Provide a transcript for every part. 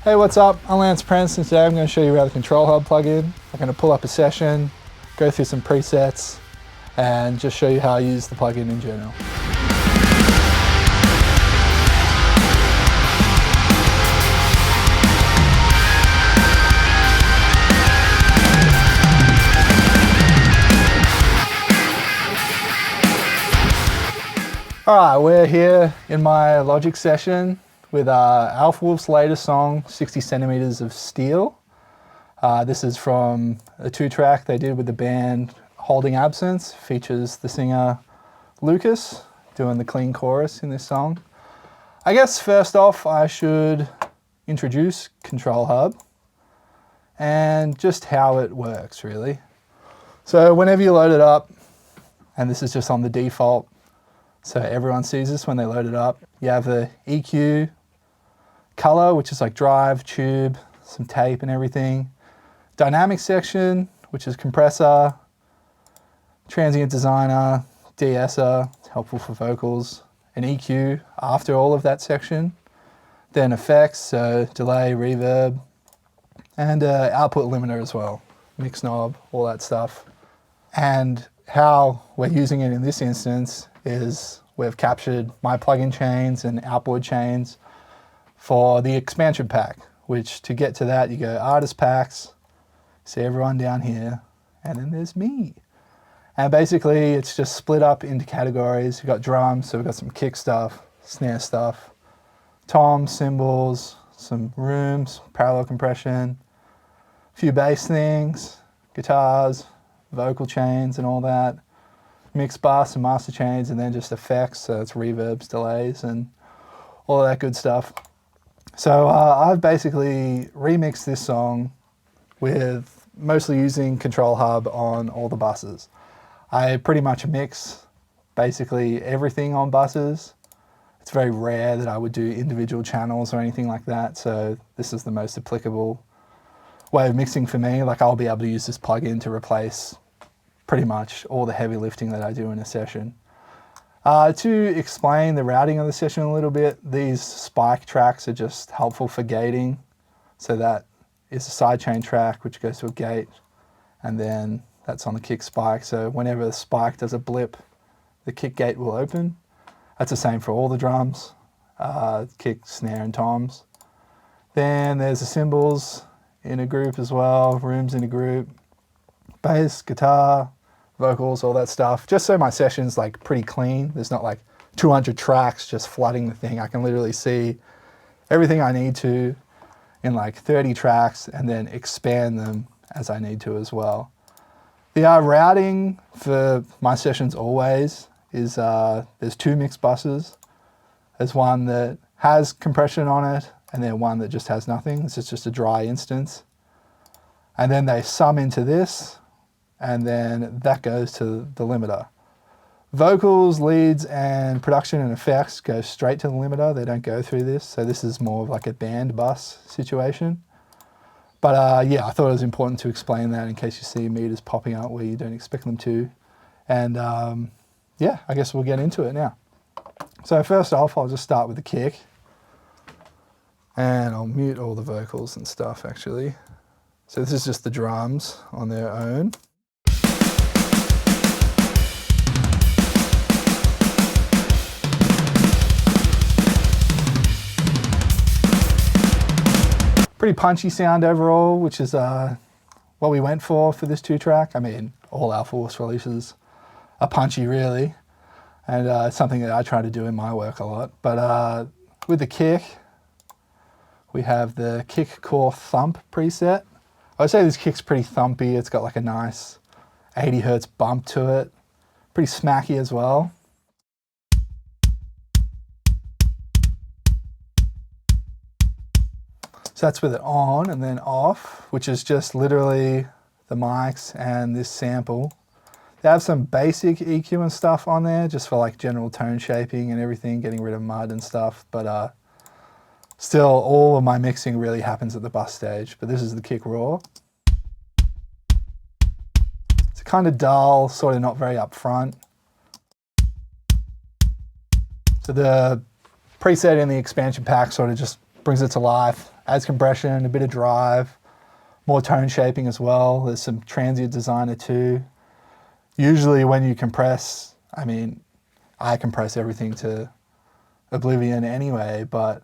Hey, what's up? I'm Prenc, and today I'm going to show you how the ControlHub plugin. I'm going to pull up a session, go through some presets, and just show you how I use the plugin in general. Alright, we're here in my Logic session with Alpha Wolf's latest song, 60 Centimeters of Steel. This is from a 2-track they did with the band Holding Absence. Features the singer Lucas doing the clean chorus in this song. I guess first off I should introduce ControlHub and just how it works really. So whenever you load it up, and this is just on the default, so everyone sees this when they load it up, you have the EQ, color, which is like drive, tube, some tape and everything. Dynamic section, which is compressor, transient designer, de-esser, helpful for vocals, an EQ after all of that section. Then effects, so delay, reverb, and output limiter as well, mix knob, all that stuff. And how we're using it in this instance is we've captured my plugin chains and outboard chains for the expansion pack, which to get to that you go artist packs, see everyone down here, and then there's me. And basically it's just split up into categories. You've got drums, so we've got some kick stuff, snare stuff, toms, cymbals, some rooms, parallel compression, a few bass things, guitars, vocal chains and all that, mix bus and master chains, and then just effects, so it's reverbs, delays, and all of that good stuff. So I've basically remixed this song with mostly using ControlHub on all the buses. I pretty much mix basically everything on buses. It's very rare that I would do individual channels or anything like that, so this is the most applicable way of mixing for me. Like I'll be able to use this plugin to replace pretty much all the heavy lifting that I do in a session. To explain the routing of the session a little bit, these spike tracks are just helpful for gating. So that is a sidechain track which goes to a gate, and then that's on the kick spike. So whenever the spike does a blip, the kick gate will open. That's the same for all the drums, kick, snare, and toms. Then there's the cymbals in a group as well, rooms in a group, bass, guitar, vocals, all that stuff. Just so my session's like pretty clean. There's not like 200 tracks just flooding the thing. I can literally see everything I need to in like 30 tracks and then expand them as I need to as well. The routing for my sessions always is there's 2 mix buses. There's one that has compression on it and then one that just has nothing. This is just a dry instance. And then they sum into this, and then that goes to the limiter. Vocals, leads, and production and effects go straight to the limiter. They don't go through this, so this is more of like a band bus situation. But yeah, I thought it was important to explain that in case you see meters popping up where you don't expect them to. And yeah, I guess we'll get into it now. So first off, I'll just start with the kick. And I'll mute all the vocals and stuff actually. So this is just the drums on their own. Pretty punchy sound overall, which is what we went for this 2-track. I mean, all Alpha Wolf's releases are punchy really, and it's something that I try to do in my work a lot. But with the kick, we have the kick core thump preset. I would say this kick's pretty thumpy. It's got like a nice 80 hertz bump to it. Pretty smacky as well. So that's with it on, and then off, which is just literally the mics and this sample. They have some basic EQ and stuff on there just for like general tone shaping and everything, getting rid of mud and stuff. But still, all of my mixing really happens at the bus stage. But this is the kick raw. It's kind of dull, sort of not very upfront. So the preset in the expansion pack sort of just brings it to life, adds compression, a bit of drive, more tone shaping as well. There's some transient designer too. Usually when you compress, I mean, I compress everything to oblivion anyway, but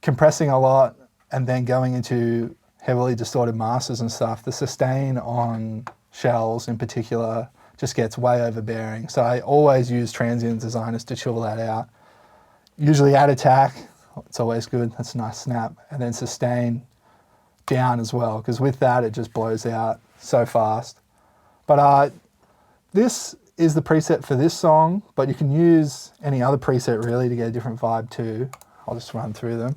compressing a lot and then going into heavily distorted masters and stuff, the sustain on shells in particular just gets way overbearing. So I always use transient designers to chill that out. Usually add attack, it's always good, that's a nice snap, and then sustain down as well, because with that it just blows out so fast. But this is the preset for this song, but you can use any other preset really to get a different vibe too. I'll just run through them.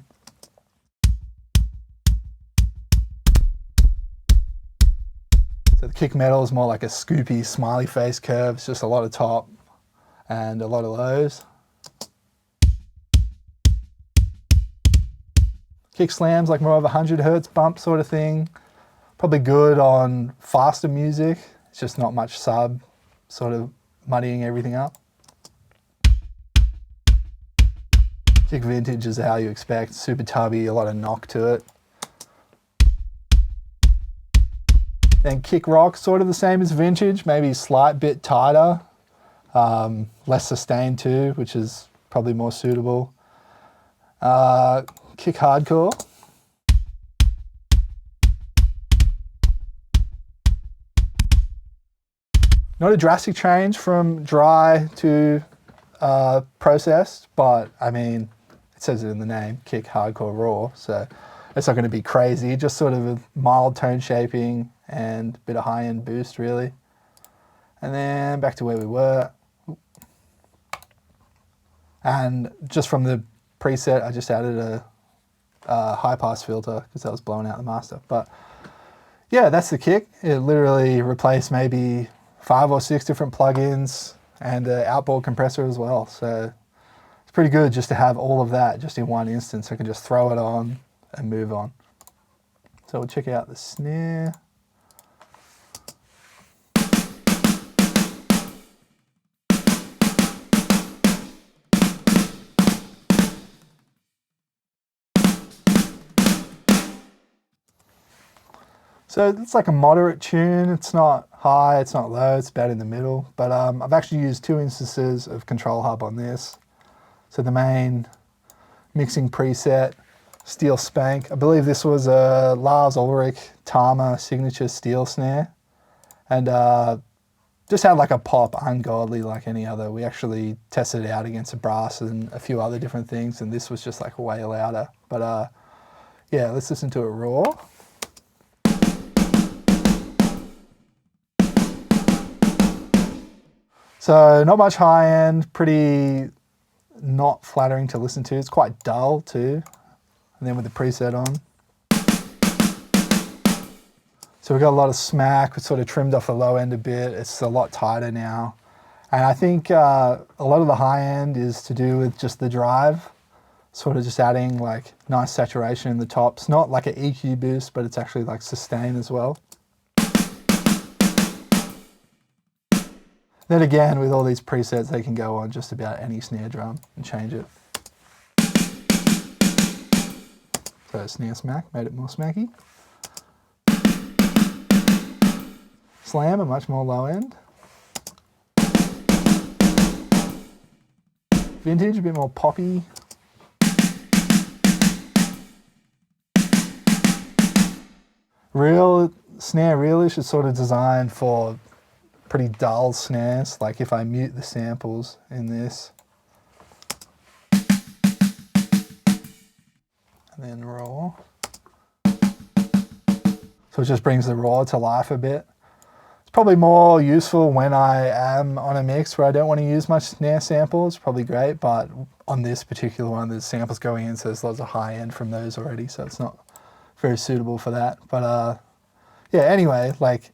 So the kick metal is more like a scoopy smiley face curve. It's just a lot of top and a lot of lows. Kick slams like more of a 100 hertz bump sort of thing. Probably good on faster music. It's just not much sub, sort of muddying everything up. Kick vintage is how you expect. Super tubby, a lot of knock to it. Then kick rock, sort of the same as vintage, maybe a slight bit tighter, less sustained too, which is probably more suitable. Kick hardcore. Not a drastic change from dry to processed, but I mean, it says it in the name, kick hardcore raw, so it's not going to be crazy, just sort of a mild tone shaping and a bit of high-end boost really. And then back to where we were. And just from the preset, I just added a high-pass filter because that was blowing out the master. But yeah, that's the kick. It literally replaced maybe 5 or 6 different plugins and an outboard compressor as well. So it's pretty good just to have all of that just in one instance. I can just throw it on and move on. So we'll check out the snare. So it's like a moderate tune. It's not high, it's not low, it's about in the middle. But I've actually used 2 instances of ControlHub on this. So the main mixing preset, steel spank. I believe this was a Lars Ulrich Tama signature steel snare. And just had like a pop ungodly like any other. We actually tested it out against a brass and a few other different things, and this was just like way louder. But yeah, let's listen to it raw. So not much high end, pretty not flattering to listen to. It's quite dull too. And then with the preset on. So we've got a lot of smack. We sort of trimmed off the low end a bit. It's a lot tighter now. And I think a lot of the high end is to do with just the drive. Sort of just adding like nice saturation in the tops. Not like an EQ boost, but it's actually like sustain as well. Then again, with all these presets, they can go on just about any snare drum and change it. So snare smack, made it more smacky. Slam, a much more low end. Vintage, a bit more poppy. Real snare realish is sort of designed for pretty dull snares, like if I mute the samples in this. And then raw. So it just brings the raw to life a bit. It's probably more useful when I am on a mix where I don't want to use much snare samples. Probably great, but on this particular one, there's samples going in, so there's lots of high end from those already, so it's not very suitable for that. But yeah, anyway, like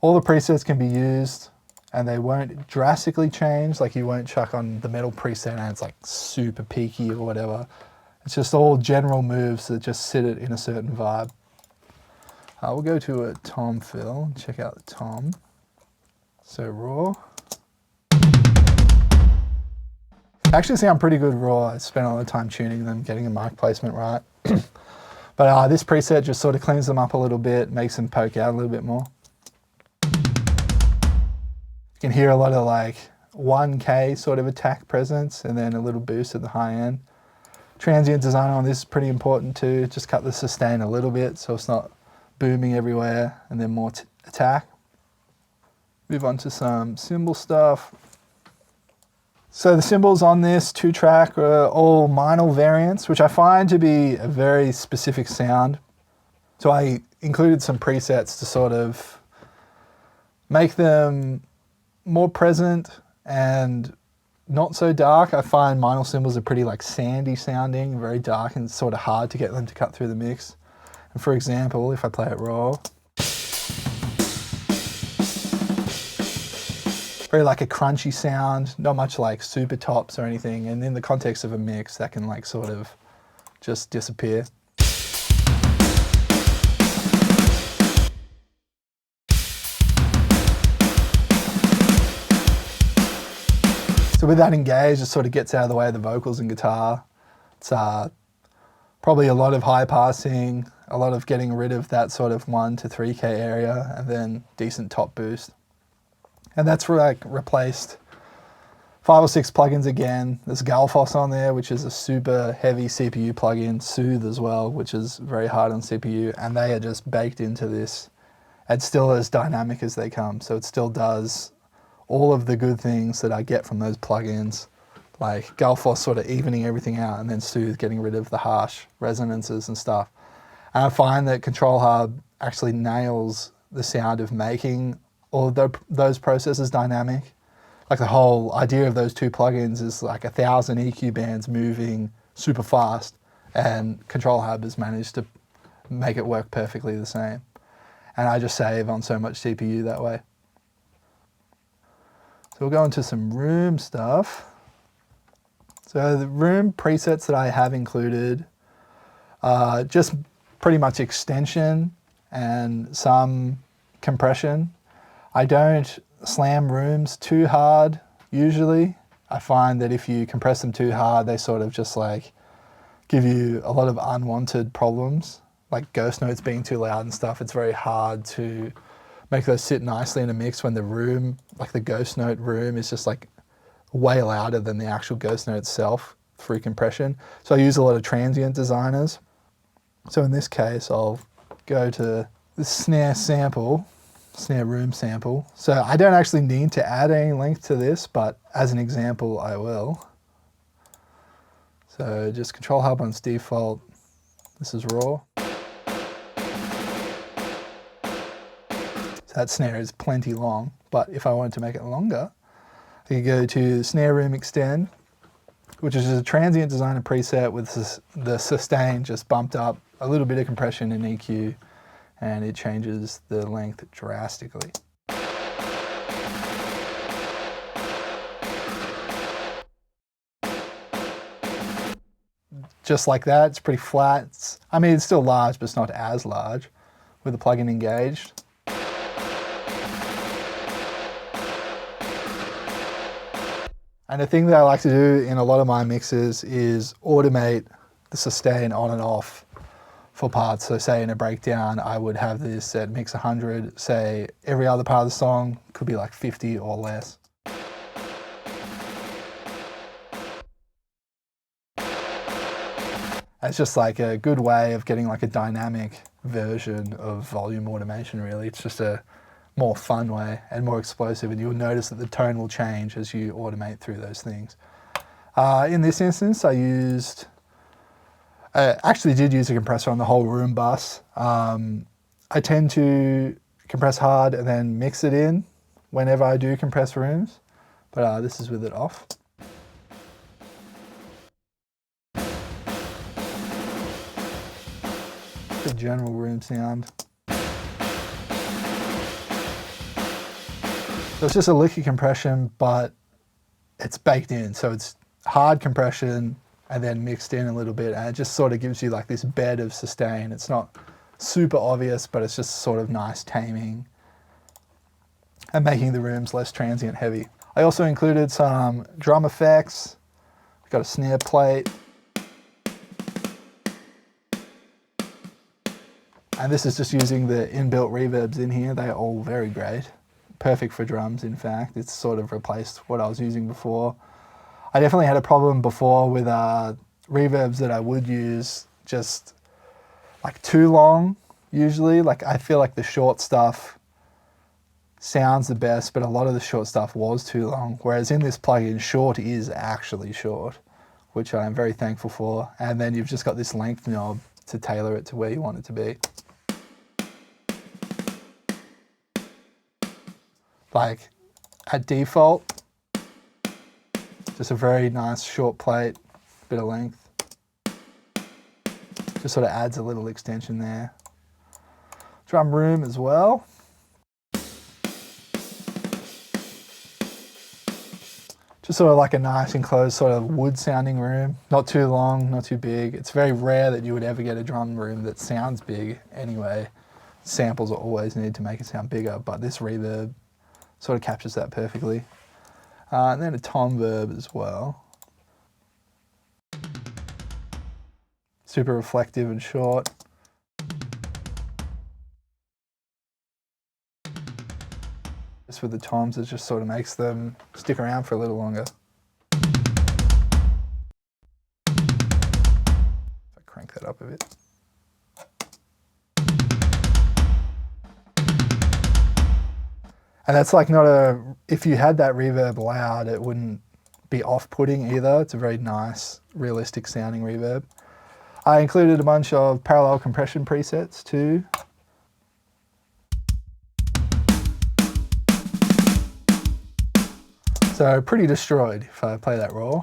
all the presets can be used and they won't drastically change. Like you won't chuck on the metal preset and it's like super peaky or whatever. It's just all general moves that just sit it in a certain vibe. We'll go to a tom fill and check out the tom. So raw. Actually sound pretty good raw. I spent a lot of time tuning them, getting the mic placement right. But this preset just sort of cleans them up a little bit, makes them poke out a little bit more. You can hear a lot of like 1K sort of attack presence and then a little boost at the high end. Transient design on this is pretty important too. Just cut the sustain a little bit so it's not booming everywhere and then more attack. Move on to some cymbal stuff. So the cymbals on this 2-track are all minor variants, which I find to be a very specific sound. So I included some presets to sort of make them more present and not so dark. I find minor cymbals are pretty like sandy sounding, very dark, and sort of hard to get them to cut through the mix. And for example, if I play it raw, very like a crunchy sound, not much like super tops or anything. And in the context of a mix, that can like sort of just disappear. So with that engaged, it sort of gets out of the way of the vocals and guitar. It's probably a lot of high passing, a lot of getting rid of that sort of 1 to 3K area, and then decent top boost. And that's like replaced 5 or 6 plugins again. There's Galfos on there, which is a super heavy CPU plugin, Soothe as well, which is very hard on CPU, and they are just baked into this. It's still as dynamic as they come, so it still does all of the good things that I get from those plugins, like Galfos sort of evening everything out, and then Soothe getting rid of the harsh resonances and stuff. And I find that ControlHub actually nails the sound of making all of those processes dynamic. Like the whole idea of those 2 plugins is like 1,000 EQ bands moving super fast, and ControlHub has managed to make it work perfectly the same. And I just save on so much CPU that way. So we'll go into some room stuff. So the room presets that I have included, just pretty much extension and some compression. I don't slam rooms too hard usually. I find that if you compress them too hard, they sort of just like give you a lot of unwanted problems, like ghost notes being too loud and stuff. It's very hard to make those sit nicely in a mix when the room, like the ghost note room, is just like way louder than the actual ghost note itself through compression. So I use a lot of transient designers. So in this case, I'll go to the snare sample, snare room sample. So I don't actually need to add any length to this, but as an example, I will. So just ControlHub on its default. This is raw. So that snare is plenty long, but if I wanted to make it longer, I could go to snare room extend, which is just a transient designer preset with the sustain just bumped up, a little bit of compression in EQ, and it changes the length drastically. Just like that, it's pretty flat. I mean, it's still large, but it's not as large with the plugin engaged. And the thing that I like to do in a lot of my mixes is automate the sustain on and off for parts. So say in a breakdown, I would have this at mix 100, say every other part of the song could be like 50 or less. It's just like a good way of getting like a dynamic version of volume automation, really. It's just a more fun way and more explosive, and you'll notice that the tone will change as you automate through those things. In this instance, I actually did use a compressor on the whole room bus. I tend to compress hard and then mix it in whenever I do compress rooms, but this is with it off. The general room sound. So it's just a licky compression, but it's baked in. So it's hard compression and then mixed in a little bit, and it just sort of gives you like this bed of sustain. It's not super obvious, but it's just sort of nice taming and making the rooms less transient heavy. I also included some drum effects, got a snare plate. And this is just using the inbuilt reverbs in here. They're all very great. Perfect for drums, in fact. It's sort of replaced what I was using before. I definitely had a problem before with reverbs that I would use just like too long, usually. Like I feel like the short stuff sounds the best, but a lot of the short stuff was too long. Whereas in this plugin, short is actually short, which I'm very thankful for. And then you've just got this length knob to tailor it to where you want it to be. Like at default, just a very nice short plate, bit of length. Just sort of adds a little extension there. Drum room as well. Just sort of like a nice enclosed sort of wood sounding room. Not too long, not too big. It's very rare that you would ever get a drum room that sounds big anyway. Samples are always needed to make it sound bigger, but this reverb sort of captures that perfectly. And then a tom verb as well. Super reflective and short. Just with the toms, it just sort of makes them stick around for a little longer. If I crank that up a bit. And that's like not a, if you had that reverb loud, it wouldn't be off-putting either. It's a very nice, realistic sounding reverb. I included a bunch of parallel compression presets too. So pretty destroyed if I play that raw.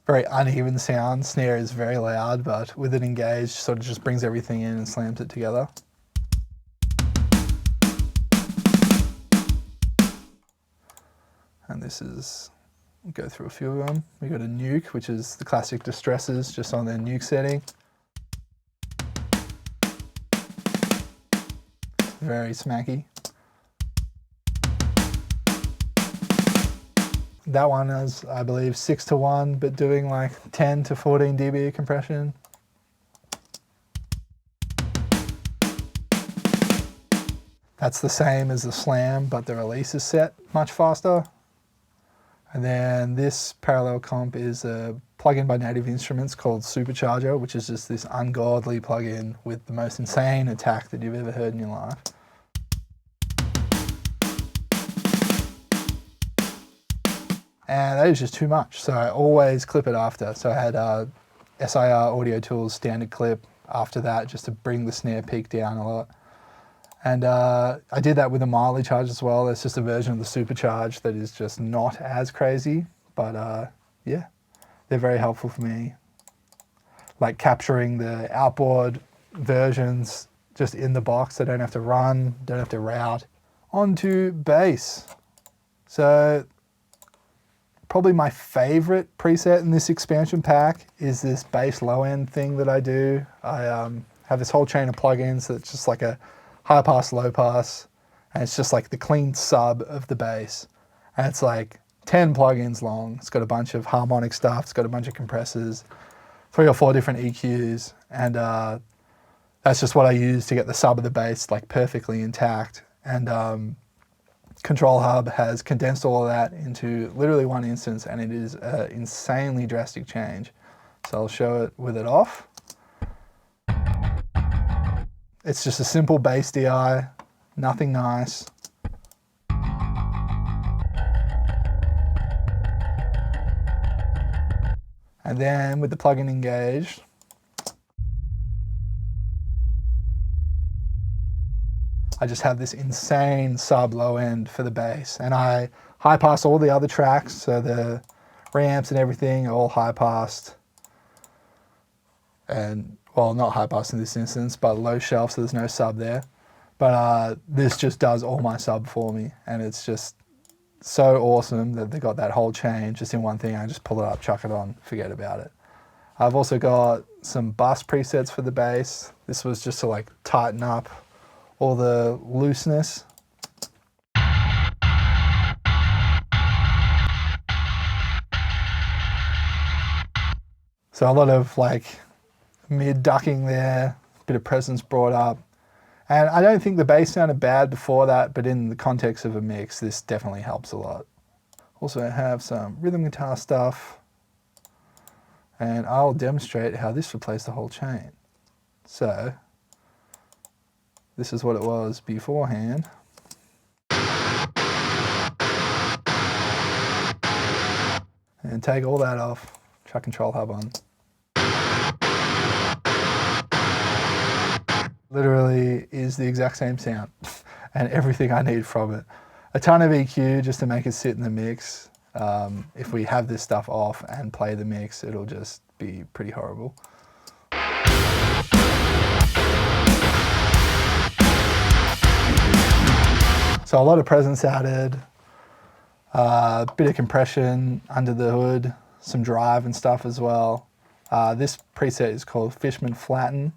Very uneven sound. Snare is very loud, but with it engaged, sort of just brings everything in and slams it together. And this is, we'll go through a few of them. We got a nuke, which is the classic distresses, just on their nuke setting. Very smacky. That one is, I believe, 6:1, but doing like 10 to 14 dB compression. That's the same as the Slam, but the release is set much faster. And then this parallel comp is a plugin by Native Instruments called Supercharger, which is just this ungodly plugin with the most insane attack that you've ever heard in your life. And that is just too much, so I always clip it after. So I had SIR Audio Tools standard clip after that just to bring the snare peak down a lot. And I did that with a mildly charge as well. It's just a version of the Supercharge that is just not as crazy, but yeah, they're very helpful for me. Like capturing the outboard versions just in the box. I don't have to run, don't have to route. Onto bass. So probably my favorite preset in this expansion pack is this bass low end thing that I do. I have this whole chain of plugins that's just like a high pass, low pass, and it's just like the clean sub of the bass. And it's like 10 plugins long. It's got a bunch of harmonic stuff, it's got a bunch of compressors, 3 or 4 different EQs, and that's just what I use to get the sub of the bass like perfectly intact. And ControlHub has condensed all of that into literally one instance, and it is an insanely drastic change. So I'll show it with it off. It's just a simple bass DI, nothing nice. And then with the plugin engaged, I just have this insane sub low end for the bass, and I high pass all the other tracks, so the reamps and everything are all high passed. And well, not high pass in this instance, but low shelf, so there's no sub there. But this just does all my sub for me, and it's just so awesome that they got that whole chain just in one thing. I just pull it up, chuck it on, forget about it. I've also got some bus presets for the bass. This was just to like tighten up all the looseness. So a lot of like mid ducking there, bit of presence brought up. And I don't think the bass sounded bad before that, but in the context of a mix, this definitely helps a lot. Also have some rhythm guitar stuff, and I'll demonstrate how this replaced the whole chain. So this is what it was beforehand. And take all that off, chuck ControlHub on. Literally is the exact same sound and everything I need from it. A ton of EQ just to make it sit in the mix. If we have this stuff off and play the mix, it'll just be pretty horrible. So a lot of presence added, a bit of compression under the hood, some drive and stuff as well. This preset is called Fishman Flatten.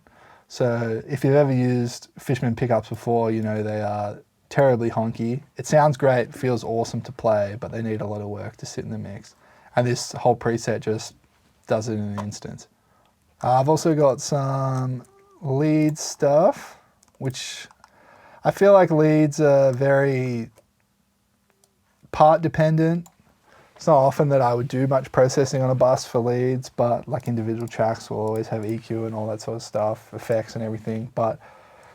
So if you've ever used Fishman pickups before, you know they are terribly honky. It sounds great, feels awesome to play, but they need a lot of work to sit in the mix. And this whole preset just does it in an instant. I've also got some lead stuff, which I feel like leads are very part dependent. It's not often that I would do much processing on a bus for leads, but like individual tracks will always have EQ and all that sort of stuff, effects and everything. But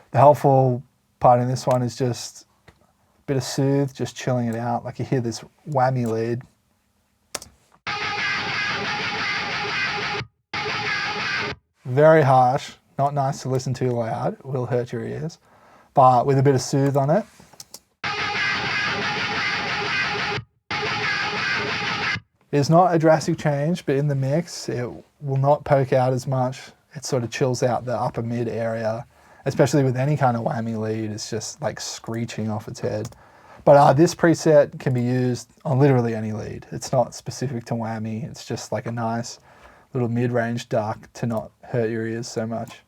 the helpful part in this one is just a bit of soothe, just chilling it out. Like you hear this whammy lead. Very harsh, not nice to listen to loud, it will hurt your ears, but with a bit of soothe on it. It's not a drastic change, but in the mix, it will not poke out as much. It sort of chills out the upper mid area, especially with any kind of whammy lead. It's just like screeching off its head. But this preset can be used on literally any lead. It's not specific to whammy. It's just like a nice little mid-range duck to not hurt your ears so much.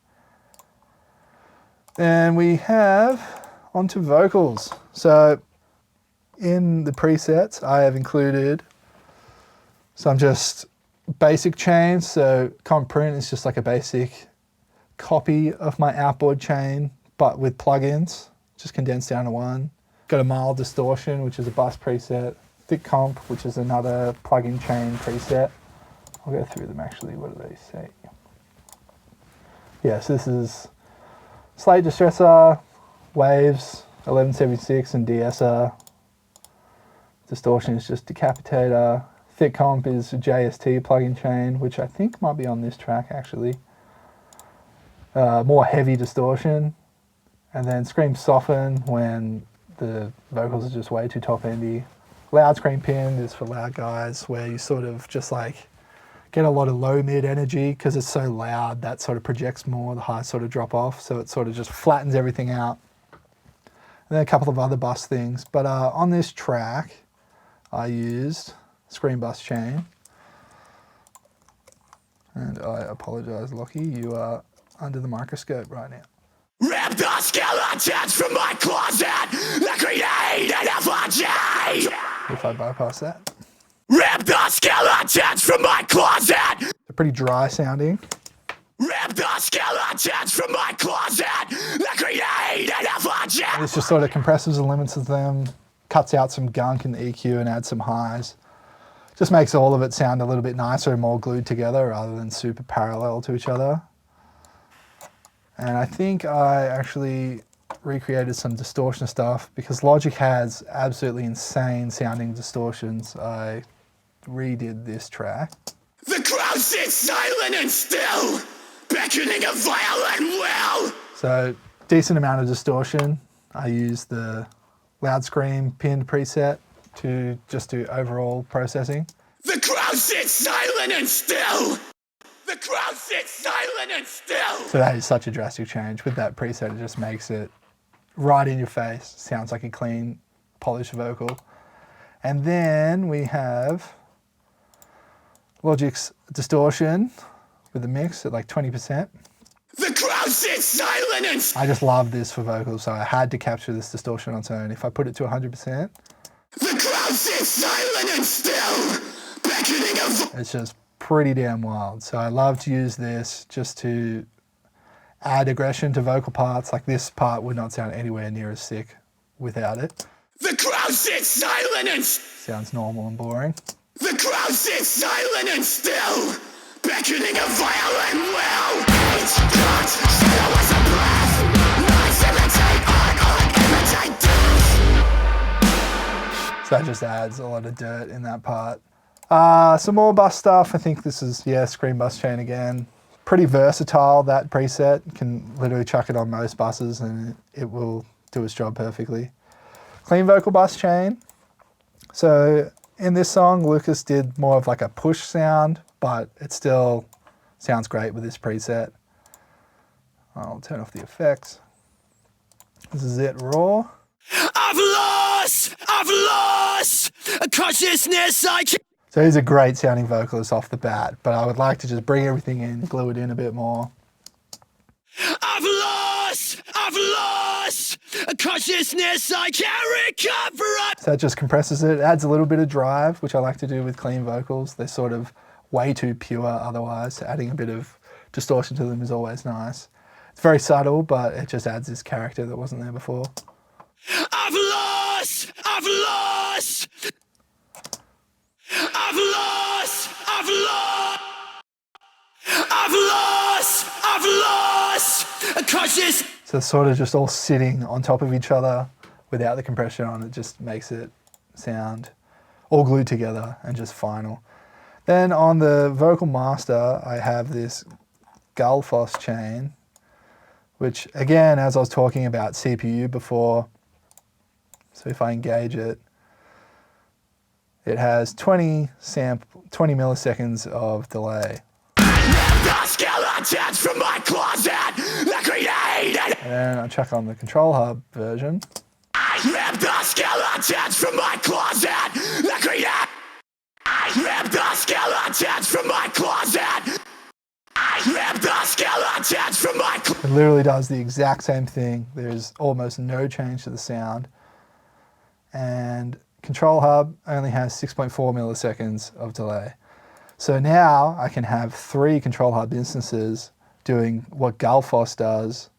And we have onto vocals. So in the presets, I have included some just basic chains. So Prenc is just like a basic copy of my outboard chain, but with plugins, just condensed down to one. Got a mild distortion, which is a bus preset. Thick comp, which is another plugin chain preset. I'll go through them actually, what do they say? Yeah, so this is Slate Distressor, Waves, 1176 and de-esser. Distortion is just Decapitator. Thick comp is JST plugin chain, which I think might be on this track actually. More heavy distortion. And then Scream Soften when the vocals are just way too top endy. Loud Scream Pin is for loud guys, where you sort of just like get a lot of low mid energy because it's so loud that sort of projects more, the high sort of drop off, so it sort of just flattens everything out. And then a couple of other bus things, but on this track I used Scream Bus Chain. And I apologize, Lockie, you are under the microscope right now. Rip the skeletons from my closet and create an effigy! If I bypass that. Rip the skeletons from my closet! They're pretty dry sounding. Rip the skeletons from my closet and create an effigy! This just sort of compresses and limits them, cuts out some gunk in the EQ and adds some highs. Just makes all of it sound a little bit nicer and more glued together rather than super parallel to each other. And I think I actually recreated some distortion stuff because Logic has absolutely insane sounding distortions. I redid this track. The crowd sits silent and still, beckoning a violent will. So decent amount of distortion. I used the Loud Scream pinned preset to just do overall processing. The crowd sits silent and still. The crowd sits silent and still. So that is such a drastic change. With that preset, it just makes it right in your face. Sounds like a clean, polished vocal. And then we have Logic's distortion with the mix at like 20%. The crowd sits silent and still. I just love this for vocals, so I had to capture this distortion on its own. If I put it to 100%, the crowd sits silent and still, beckoning a it's just pretty damn wild. So I love to use this just to add aggression to vocal parts. Like this part would not sound anywhere near as sick without it. The crowd sits silent and Sounds normal and boring. the crowd sits silent and still, beckoning a violent will. Each thought shadow as a breath. Lies imitate art imitate death. So that just adds a lot of dirt in that part. Some more bus stuff. I think this is, yeah, screen bus chain again. Pretty versatile, that preset. You can literally chuck it on most buses and it will do its job perfectly. Clean vocal bus chain. So in this song, Lucas did more of like a push sound, but it still sounds great with this preset. I'll turn off the effects. This is it raw. I've lost a consciousness I can't. So he's a great sounding vocalist off the bat, but I would like to just bring everything in, glue it in a bit more. I've lost a consciousness I can't recover. So that just compresses it, adds a little bit of drive, which I like to do with clean vocals. They're sort of way too pure otherwise, so adding a bit of distortion to them is always nice. It's very subtle, but it just adds this character that wasn't there before. I've lost a conscious. So it's sort of just all sitting on top of each other without the compression on. It just makes it sound all glued together and just final. Then on the vocal master, I have this Gullfoss chain, which again, as I was talking about CPU before, so if I engage it, it has 20 milliseconds of delay. The skeletons from my closet that created. And then I check on the ControlHub version. I rip the skeletons from my closet that created. I rip the skeletons from my closet. I rip the skeletons from my closet. It literally does the exact same thing. There's almost no change to the sound. And ControlHub only has 6.4 milliseconds of delay. So now I can have 3 ControlHub instances doing what Gullfoss does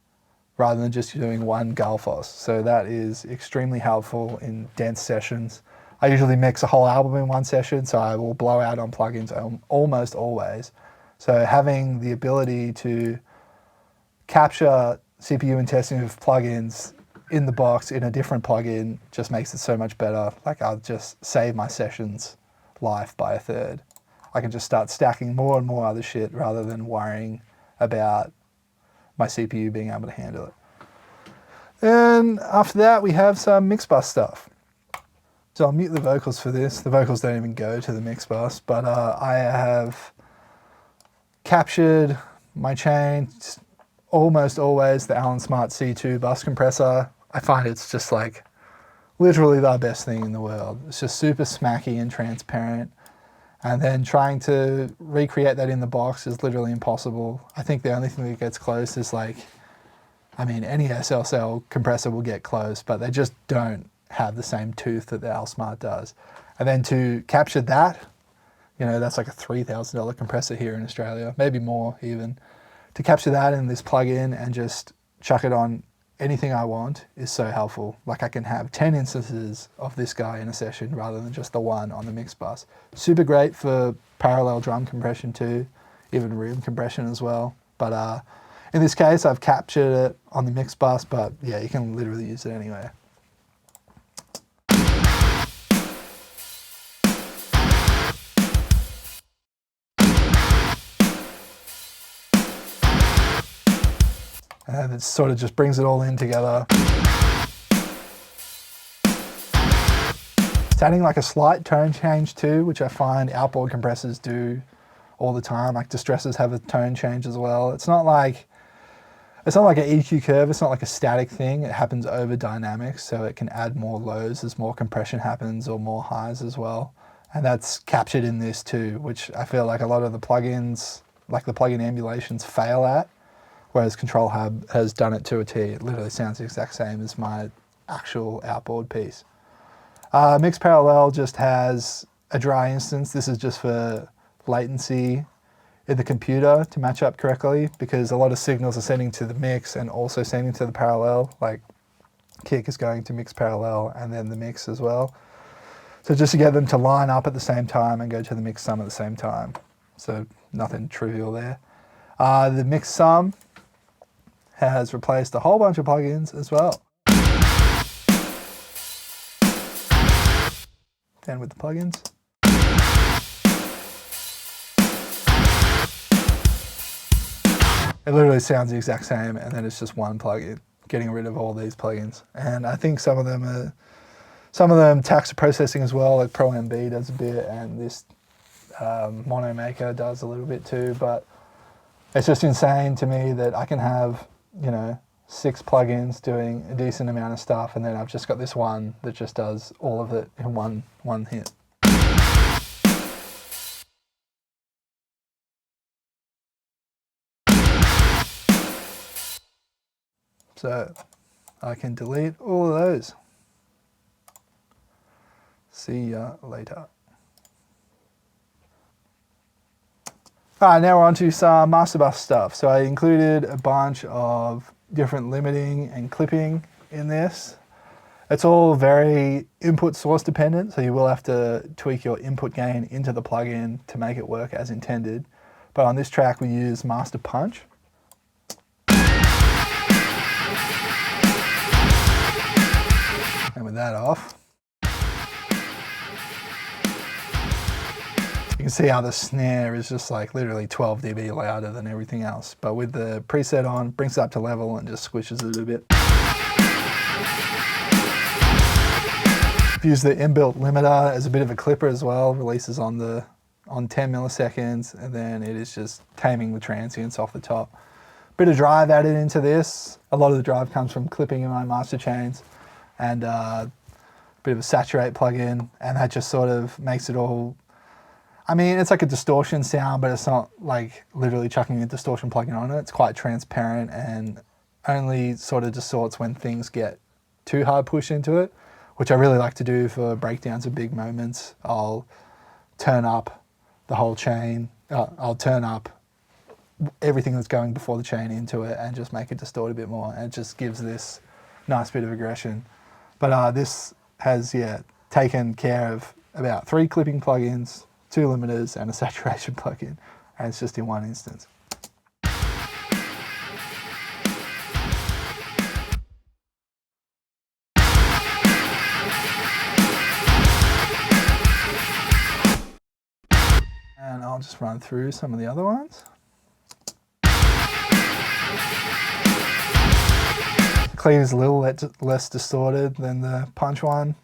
rather than just doing one Gullfoss. So that is extremely helpful in dense sessions. I usually mix a whole album in one session, so I will blow out on plugins almost always. So having the ability to capture CPU intensity of plugins in the box in a different plugin just makes it so much better. Like I'll just save my sessions life by a third. I can just start stacking more and more other shit rather than worrying about my CPU being able to handle it. And after that, we have some mix bus stuff. So I'll mute the vocals for this. The vocals don't even go to the mix bus, but I have captured my chain, almost always the Allen Smart C2 bus compressor. I find it's just like literally the best thing in the world. It's just super smacky and transparent. And then trying to recreate that in the box is literally impossible. I think the only thing that gets close is like, I mean, any SLCell compressor will get close, but they just don't have the same tooth that the Al Smart does. And then to capture that, you know, that's like a $3,000 compressor here in Australia, maybe more even. To capture that in this plugin and just chuck it on anything I want is so helpful. Like I can have 10 instances of this guy in a session rather than just the one on the mix bus. Super great for parallel drum compression too, even room compression as well. But in this case, I've captured it on the mix bus, but yeah, you can literally use it anywhere. And it sort of just brings it all in together. It's adding like a slight tone change too, which I find outboard compressors do all the time. Like distressors have a tone change as well. It's not like an EQ curve. It's not like a static thing. It happens over dynamics, so it can add more lows as more compression happens or more highs as well. And that's captured in this too, which I feel like a lot of the plugins, like the plugin emulations, fail at. Whereas ControlHub has done it to a T. It literally sounds the exact same as my actual outboard piece. Mix Parallel just has a dry instance. This is just for latency in the computer to match up correctly, because a lot of signals are sending to the mix and also sending to the parallel, like kick is going to mix parallel and then the mix as well. So just to get them to line up at the same time and go to the mix sum at the same time. So nothing trivial there. The mix sum has replaced a whole bunch of plugins as well. Then with the plugins. It literally sounds the exact same, and then it's just one plugin, getting rid of all these plugins. And I think some of them tax the processing as well, like Pro MB does a bit, and this Mono Maker does a little bit too. But it's just insane to me that I can have, you know, 6 plugins doing a decent amount of stuff, and then I've just got this one that just does all of it in one hit. So I can delete all of those. See ya later. All right, now we're on to some master bus stuff. So I included a bunch of different limiting and clipping in this. It's all very input source dependent, so you will have to tweak your input gain into the plugin to make it work as intended. But on this track, we use Master Punch. And with that off, you can see how the snare is just like literally 12 dB louder than everything else. But with the preset on, brings it up to level and just squishes it a bit. Use the inbuilt limiter as a bit of a clipper as well. Releases on 10 milliseconds, and then it is just taming the transients off the top. Bit of drive added into this. A lot of the drive comes from clipping in my master chains, and a bit of a saturate plugin, and that just sort of makes it all, I mean, it's like a distortion sound, but it's not like literally chucking a distortion plugin on it. It's quite transparent and only sort of distorts when things get too hard pushed into it, which I really like to do for breakdowns of big moments. I'll turn up the whole chain. I'll turn up everything that's going before the chain into it and just make it distort a bit more. And it just gives this nice bit of aggression. But this has, yeah, taken care of about 3 clipping plugins, 2 limiters, and a saturation plugin. And it's just in one instance. And I'll just run through some of the other ones. Clean is a little less distorted than the punch one.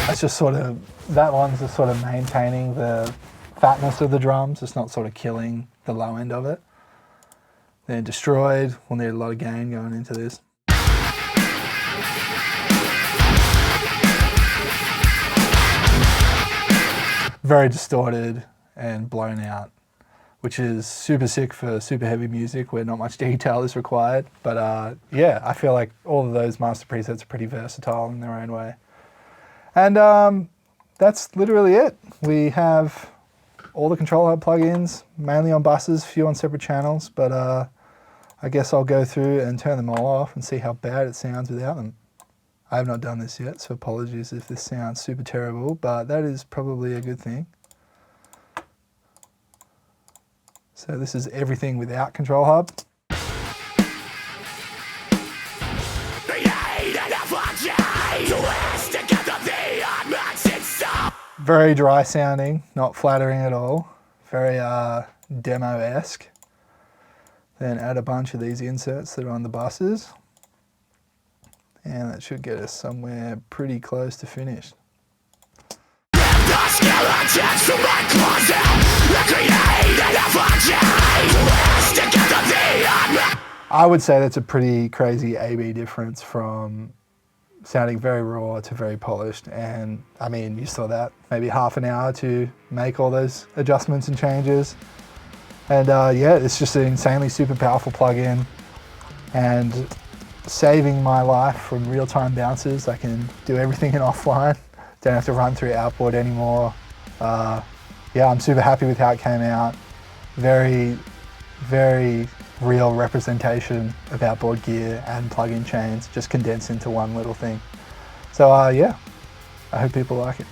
That's just sort of, that one's just sort of maintaining the fatness of the drums. It's not sort of killing the low end of it. Then destroyed, we'll need a lot of gain going into this. Very distorted and blown out, which is super sick for super heavy music where not much detail is required. But yeah, I feel like all of those master presets are pretty versatile in their own way. And that's literally it. We have all the ControlHub plugins, mainly on buses, few on separate channels, but I guess I'll go through and turn them all off and see how bad it sounds without them. I have not done this yet, so apologies if this sounds super terrible, but that is probably a good thing. So this is everything without ControlHub. Very dry sounding, not flattering at all. Very demo-esque. Then add a bunch of these inserts that are on the buses. And that should get us somewhere pretty close to finished. I would say that's a pretty crazy A/B difference from sounding very raw to very polished. And I mean, you saw that, maybe half an hour to make all those adjustments and changes. And yeah, it's just an insanely super powerful plugin. And saving my life from real-time bounces. I can do everything in offline. Don't have to run through outboard anymore. Yeah, I'm super happy with how it came out. Very, very real representation of outboard gear and plug-in chains, just condensed into one little thing. So yeah, I hope people like it.